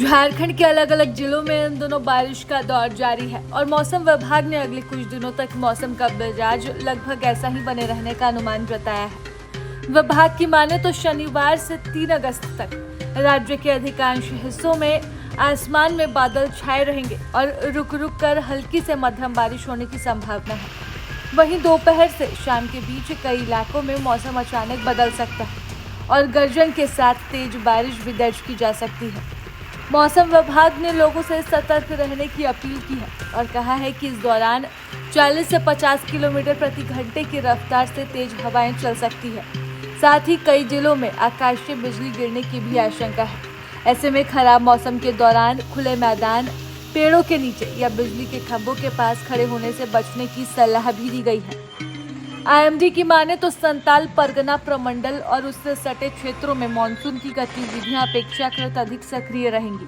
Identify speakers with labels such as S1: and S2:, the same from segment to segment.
S1: झारखंड के अलग अलग जिलों में इन दिनों बारिश का दौर जारी है और मौसम विभाग ने अगले कुछ दिनों तक मौसम का मिजाज लगभग ऐसा ही बने रहने का अनुमान जताया है। विभाग की माने तो शनिवार से 3 अगस्त तक राज्य के अधिकांश हिस्सों में आसमान में बादल छाए रहेंगे और रुक रुक कर हल्की से मध्यम बारिश होने की संभावना है। वहीं दोपहर से शाम के बीच कई इलाकों में मौसम अचानक बदल सकता है और गर्जन के साथ तेज बारिश भी दर्ज की जा सकती है। मौसम विभाग ने लोगों से सतर्क रहने की अपील की है और कहा है कि इस दौरान 40 से 50 किलोमीटर प्रति घंटे की रफ्तार से तेज हवाएं चल सकती है। साथ ही कई जिलों में आकाशीय बिजली गिरने की भी आशंका है। ऐसे में खराब मौसम के दौरान खुले मैदान, पेड़ों के नीचे या बिजली के खंभों के पास खड़े होने से बचने की सलाह भी दी गई है। आईएमडी की माने तो संताल परगना प्रमंडल और उससे सटे क्षेत्रों में मानसून की गतिविधियां अपेक्षाकृत अधिक सक्रिय रहेंगी।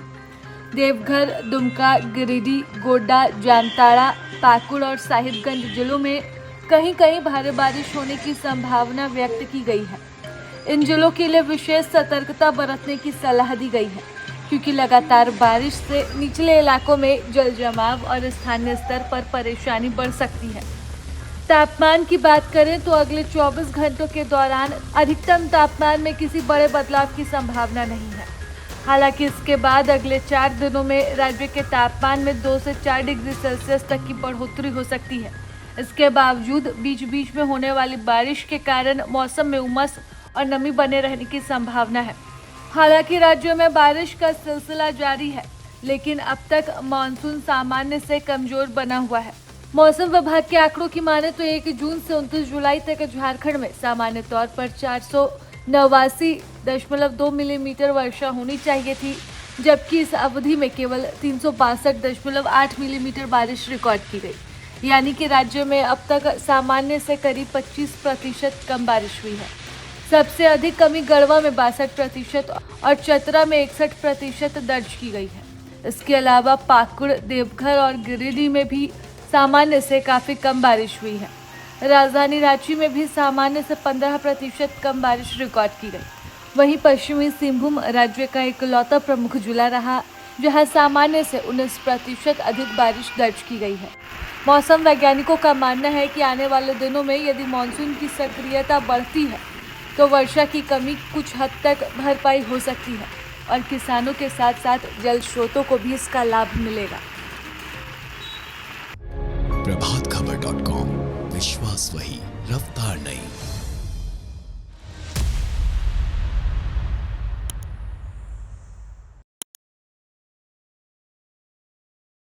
S1: देवघर, दुमका, गिरिडीह, गोड्डा, जामताड़ा, पाकुड़ और साहिबगंज जिलों में कहीं कहीं भारी बारिश होने की संभावना व्यक्त की गई है। इन जिलों के लिए विशेष सतर्कता बरतने की सलाह दी गई है क्योंकि लगातार बारिश से निचले इलाकों में जल जमाव और स्थानीय स्तर पर परेशानी बढ़ सकती है। तापमान की बात करें तो अगले 24 घंटों के दौरान अधिकतम तापमान में किसी बड़े बदलाव की संभावना नहीं है। हालांकि इसके बाद अगले 4 दिनों में राज्य के तापमान में 2 से 4 डिग्री सेल्सियस तक की बढ़ोतरी हो सकती है। इसके बावजूद बीच बीच में होने वाली बारिश के कारण मौसम में उमस और नमी बने रहने की संभावना है। हालांकि राज्य में बारिश का सिलसिला जारी है, लेकिन अब तक मानसून सामान्य से कमजोर बना हुआ है। मौसम विभाग के आंकड़ों की माने तो 1 जून से 29 जुलाई तक झारखंड में सामान्य तौर पर 489.2 मिलीमीटर वर्षा होनी चाहिए थी, जबकि इस अवधि में केवल 362.8 मिलीमीटर बारिश रिकॉर्ड की गई। यानी कि राज्य में अब तक सामान्य से करीब 25% कम बारिश हुई है। सबसे अधिक कमी गढ़वा में 62% और चतरा में 61% दर्ज की गई है। इसके अलावा पाकुड़, देवघर और गिरिडीह में भी सामान्य से काफी कम बारिश हुई है। राजधानी रांची में भी सामान्य से 15% कम बारिश रिकॉर्ड की गई। वहीं पश्चिमी सिंहभूम राज्य का इकलौता प्रमुख जिला रहा जहां सामान्य से 19% अधिक बारिश दर्ज की गई है। मौसम वैज्ञानिकों का मानना है कि आने वाले दिनों में यदि मानसून की सक्रियता बढ़ती है तो वर्षा की कमी कुछ हद तक भरपाई हो सकती है और किसानों के साथ साथ जल स्रोतों को भी इसका लाभ मिलेगा।
S2: प्रभातखबर.com, विश्वास वही, रफ्तार नहीं।